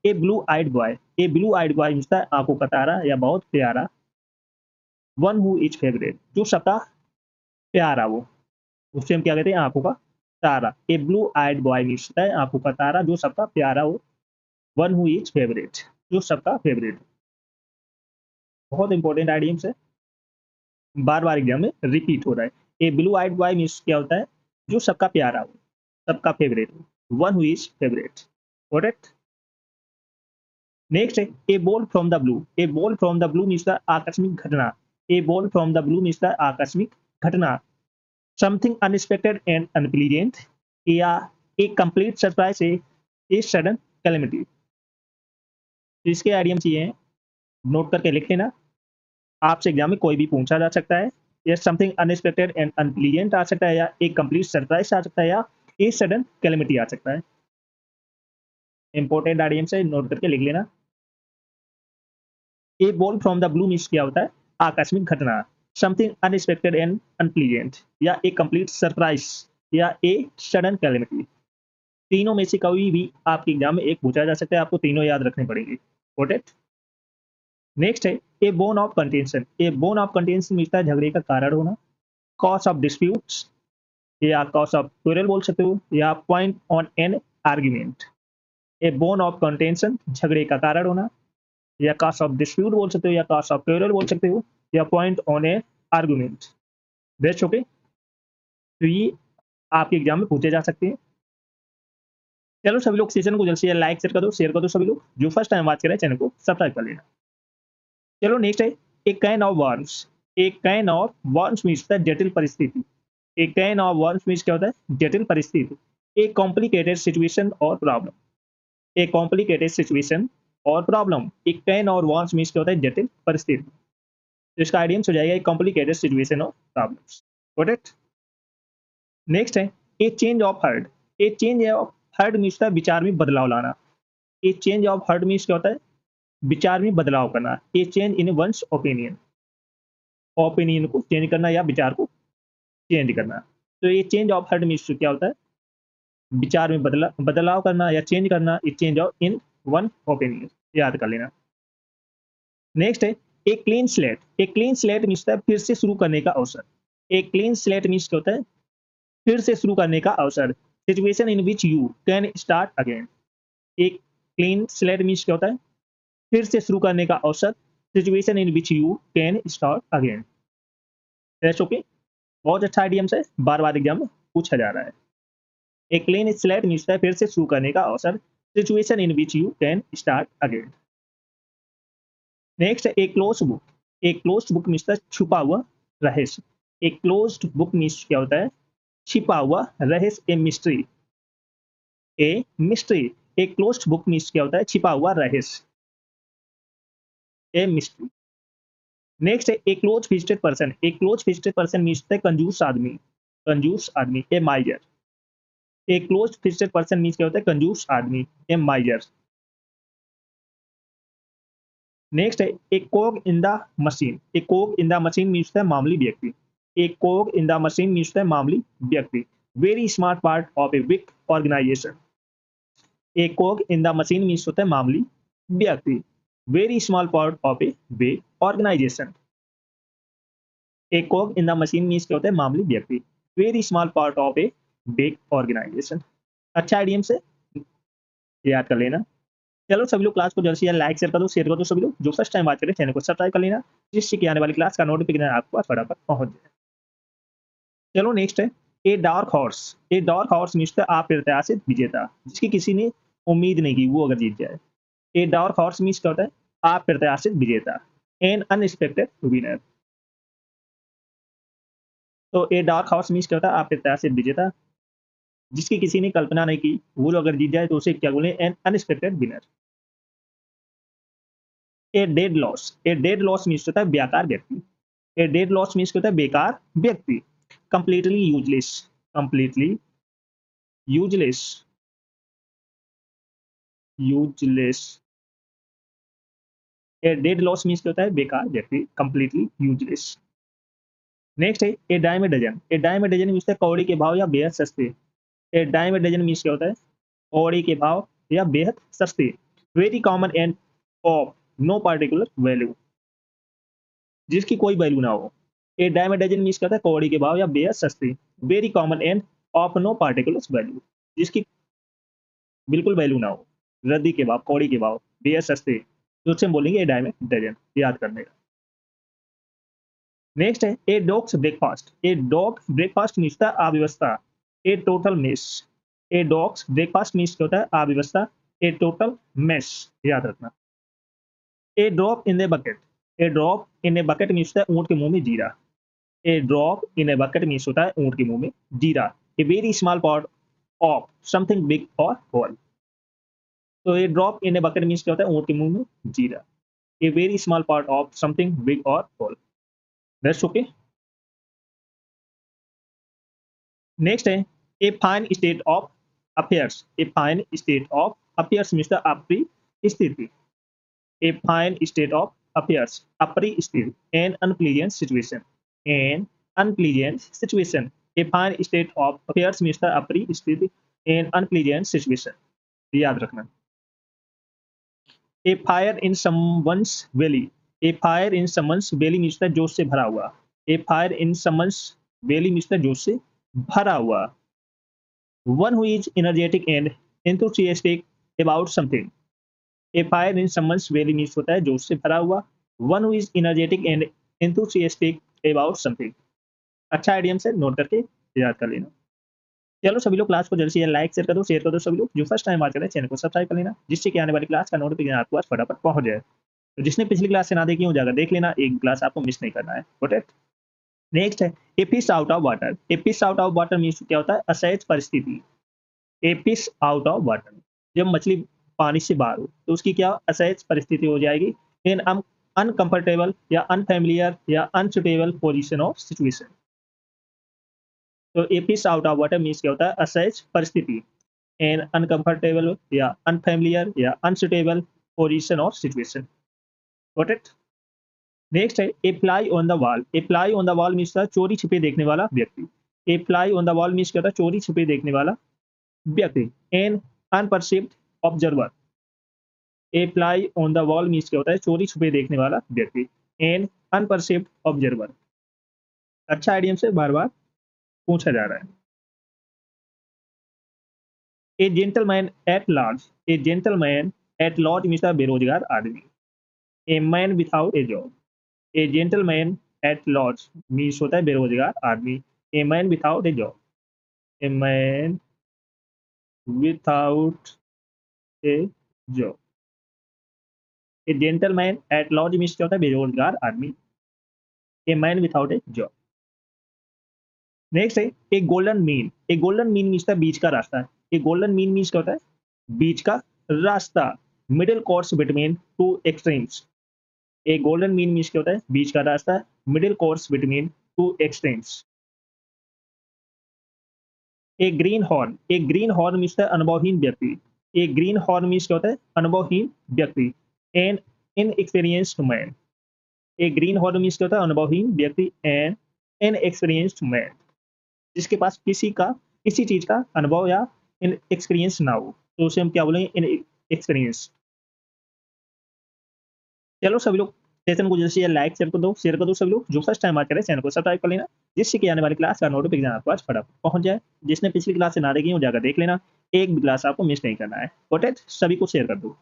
ए blue eyed boy, ए blue eyed boy means है आंखों का तारा या बहुत प्यारा। वन हु इज फेवरेट, जो सबका प्यारा वो, उससे हम क्या कहते हैं आंखों का तारा। ए ब्लू आइड बॉय मीन्स है आंखों का तारा जो सबका प्यारा हो। वन हु इज फेवरेट, जो सबका फेवरेट। बहुत इंपॉर्टेंट आइडियम्स है, बार बार एग्जाम में रिपीट हो रहा है। ए ब्लू आइड बॉय मीन्स क्या होता है, जो सबका प्यारा हो, सबका फेवरेट हो। One who is favourite, got it. Next है a ball from the blue, a ball from the blue means the आकस्मिक घटना। A ball from the blue means the आकस्मिक घटना। समथिंग अनएक्सपेक्टेड एंड अनप्लीजेंट, या ए complete surprise है, a sudden calamity. इसके idiom चाहिए, note करके लिख लेना, आपसे एग्जाम में कोई भी पूछा जा सकता है। या समथिंग अनएक्सपेक्टेड एंड अनप्लीजेंट आ सकता है, या एक कंप्लीट सरप्राइज आ सकता है, या ए सडन कैलेमिटी आ सकता है। इंपॉर्टेंट आइडियम से नोट करके लिख लेना। A ball from the blue means क्या होता है, आकस्मिक घटना। समथिंग अनएक्सपेक्टेड एंड अनप्लीजेंट, या ए कंप्लीट सरप्राइज, या ए सडन कैलेमिटी। तीनों में से कोई भी आपके एग्जाम में एक पूछा जा सकता है, आपको तीनों याद रखने पड़ेंगे। Got it. नेक्स्ट है a bone of contention, a bone of contention means है झगड़े का कारण होना। कॉज ऑफ डिस्प्यूट्स, या कॉज ऑफ क्वेरल बोल सकते हो, या point on an argument. A bone of contention झगड़े का कारण होना, या कॉज ऑफ डिस्प्यूट बोल सकते हो, या कॉज ऑफ क्वेरल बोल सकते हो, या point on A argument. Best okay, तो ये आपके एग्जाम में पूछे जा सकते हैं। चलो सभी लोग सेशन को जल्द से जल्द लाइक शेयर कर दो सभी लोग। जो फर्स्ट टाइम बात करें चैनल को सब्सक्राइब कर लेना। चलो नेक्स्ट है a can of worms, a can of worms means है जटिल परिस्थिति। A can of worms means क्या होता है, जटिल परिस्थिति। ए कॉम्प्लिकेटेड सिचुएशन और प्रॉब्लम, ए कॉम्प्लिकेटेड सिचुएशन और problem. A can of worms means क्या होता है, जटिल परिस्थिति। तो इसका आइडियम्स हो जाएगा ए कॉम्प्लिकेटेड सिचुएशन और प्रॉब्लम्स। Got it. नेक्स्ट है ए change of heart, A change of heart means है विचार में बदलाव लाना। ए चेंज ऑफ हार्ट मीन्स क्या होता है, विचार में बदलाव करना। ए change in once opinion, opinion को चेंज करना या विचार को चेंज करना। तो ये चेंज ऑफ हार्ट मीन्स क्या होता है, विचार में बदलाव करना या चेंज करना। ए change of in one opinion, याद कर लेना। नेक्स्ट है a clean slate, a clean slate means है फिर से शुरू करने का अवसर। ए क्लीन स्लेट मीन्स क्या होता है, फिर से शुरू करने का अवसर। Situation in which you can start again. एक क्लीन स्लेट मीन्स क्या होता है, फिर से शुरू करने का अवसर। Situation in which you can start again. That's okay, बहुत अच्छा आइडियम्स है, बार बार एग्जाम में पूछा जा रहा है। ए क्लीन स्लेट मीन्स है फिर से शुरू करने का अवसर। Situation in which you can start again. Next A close book, A close book means है छुपा हुआ रहस्य। ए क्लोज बुक मीन्स क्या होता है, छिपा हुआ रहस्य, a mystery. A mystery, A close book means क्या होता है, छिपा हुआ रहस्य, ए मिस्ट्री। नेक्स्ट है a close fisted person, a close fisted person means है कंजूस आदमी, कंजूस आदमी, a miser. A close fisted person means क्या होता है, कंजूस आदमी, ए माइजर। नेक्स्ट है a cog in the machine, a cog in the machine means है मामूली व्यक्ति। A cog in the machine means है मामूली व्यक्ति, very smart part of a big organisation. A cog in the machine means होता है मामूली व्यक्ति, very small part of a big organisation. A cog in the machine means क्या होता है, मामूली व्यक्ति, very small part of a big organisation. अच्छा आइडियम से याद कर लेना। चलो सभी लोग क्लास को जल्द से जल्द लाइक शेयर कर दो सभी लोग। जो फर्स्ट टाइम बात करें चैनल को सब्सक्राइब कर लेना, जिससे कि आने वाली क्लास का नोटिफिकेशन आपको फटाफट पहुंच जाए। चलो नेक्स्ट है a dark horse, a dark horse means अप्रत्याशित विजेता, जिसकी किसी ने उम्मीद नहीं की वो अगर जीत जाए। ए डार्क हॉर्स मीन्स क्या होता है, अप्रत्याशित विजेता, एन अनएक्सपेक्टेड विनर। तो ए डार्क हॉर्स मीन्स क्या होता है, अप्रत्याशित विजेता, जिसकी किसी ने कल्पना नहीं की वो अगर जीत जाए तो उसे क्या बोले, एन अनएक्सपेक्टेड विनर। ए डेड लॉस, ए डेड लॉस मीन्स होता है बेकार व्यक्ति। ए डेड लॉस मीन्स होता है बेकार व्यक्ति, completely useless, completely useless, useless. A dead loss means क्या होता है, बेकार व्यक्ति, कंप्लीटली यूजलेस। नेक्स्ट है a dime a dozen, a dime a dozen means है कौड़ी के भाव या बेहद सस्ते। A dime a dozen means क्या होता है, कौड़ी के भाव या बेहद सस्ते। Very common and of no particular value, जिसकी कोई वैल्यू ना हो। ए डायम ए डजन मीन्स करता है कौड़ी के भाव या बेहद सस्ती। Very common and of no particular value, जिसकी बिल्कुल वैल्यू ना हो। रद्दी के भाव, कौड़ी के भाव, बेहद सस्ते, तो उससे हम बोलेंगे ए डायम ए डजन, याद करने का। नेक्स्ट है a dog's breakfast. A dog breakfast means होता है अव्यवस्था। A total mess. A dog's breakfast means होता है अव्यवस्था। ए टोटल मेस, याद रखना। A drop in a bucket. A drop in a bucket means होता है ऊंट के मुंह में जीरा। A drop in a bucket means होता है ऊंट के मुंह में जीरा। A very small part of something big और होल। तो ए drop in a bucket means क्या होता है ऊंट के मुंह में जीरा। A very small part of something big और होल। That's okay. नेक्स्ट है a fine state of affairs. A fine state of affairs means आपकी स्थिति। A fine state of affairs, अपरी स्थिति। An unpleasant situation. An unpleasant situation. A fine state of affairs means अपरी स्थिति। An unpleasant situation, याद रखना। A fire in someone's valley. A fire in someone's belly means जोश से भरा हुआ। A fire in someone's belly means जोश से भरा हुआ। One who is energetic and enthusiastic about something। A fire in someone's belly means होता है जोश से भरा हुआ। One who is energetic and enthusiastic about something। अच्छा आइडियम से नोट करके याद कर लेना। चलो सभी लोग क्लास को जल्द से लाइक शेयर कर दो सभी लोग। जो फर्स्ट टाइम बात कर रहे हैं चैनल को सब्सक्राइब कर लेना, जिससे कि आने वाली क्लास का नोटिफिकेशन आपको पास फटाफट पहुंच जाए। तो जिसने पिछली क्लास से ना देखी हो जाकर देख लेना, एक क्लास आपको मिस नहीं करना है। Got it. नेक्स्ट है ए fish out of water. A fish out of water means क्या होता है असहज परिस्थिति। ए फिश आउट ऑफ वाटर, जब मछली पानी से बाहर हो तो उसकी क्या असहज परिस्थिति हो जाएगी। इन अनकंफर्टेबल या अनफेमिलियर या अनसुटेबल पोजिशन ऑफ सिचुएशन। तो a fish out of water means क्या होता है असहज परिस्थिति। एन अनकंफर्टेबल या अनफेमिलियर या अनसुटेबल पोजिशन और सिचुएशन। Got it. नेक्स्ट है a fly on the wall. A fly on the wall means चोरी छिपे देखने वाला व्यक्ति। A fly on the wall means क्या होता है चोरी छिपे देखने वाला व्यक्ति। An unperceived observer. A fly on the wall means क्या होता है चोरी छिपे देखने वाला व्यक्ति। An unperceived observer. अच्छा आइडियम से बार बार पूछा जा रहा है। A gentleman at large. A gentleman at large means बेरोजगार आदमी। A man without a job. A gentleman at large means होता है बेरोजगार आदमी। A man without a job. A man without a job. A gentleman at large means क्या होता है बेरोजगार आदमी। A man without a job. Next है ए गोल्डन मीन। ए गोल्डन मीन मीन्स बीच का रास्ता है। ए गोल्डन मीन मीन्स क्या होता है बीच का रास्ता। Middle course between two extremes. A golden mean means क्या होता है बीच का रास्ता। Middle course between two extremes. A greenhorn. A greenhorn means अनुभवहीन व्यक्ति। ए ग्रीन हॉर्न मीन्स क्या होता है अनुभवहीन व्यक्ति। An inexperienced man. A greenhorn means क्या होता है अनुभवहीन व्यक्ति। एन इनएक्सपीरियंस्ड मैन, जिसके पास किसी चीज का अनुभव या इन एक्सपीरियंस ना हो, तो उसे हम क्या बोलेंगे इन एक्सपीरियंस। चलो सभी लोग सेशन को जैसे लाइक शेयर कर दो सभी लोग। जो फर्स्ट टाइम बात करें चैनल को सब्सक्राइब कर लेना, जिससे कि आने वाली क्लास का नोटिफिकेशन आपके पास फटाफट पहुंच जाए। जिसने पिछली क्लास से ना देखी हो जाकर देख लेना, एक भी क्लास आपको मिस नहीं करना है। Got it. सभी को शेयर कर दो।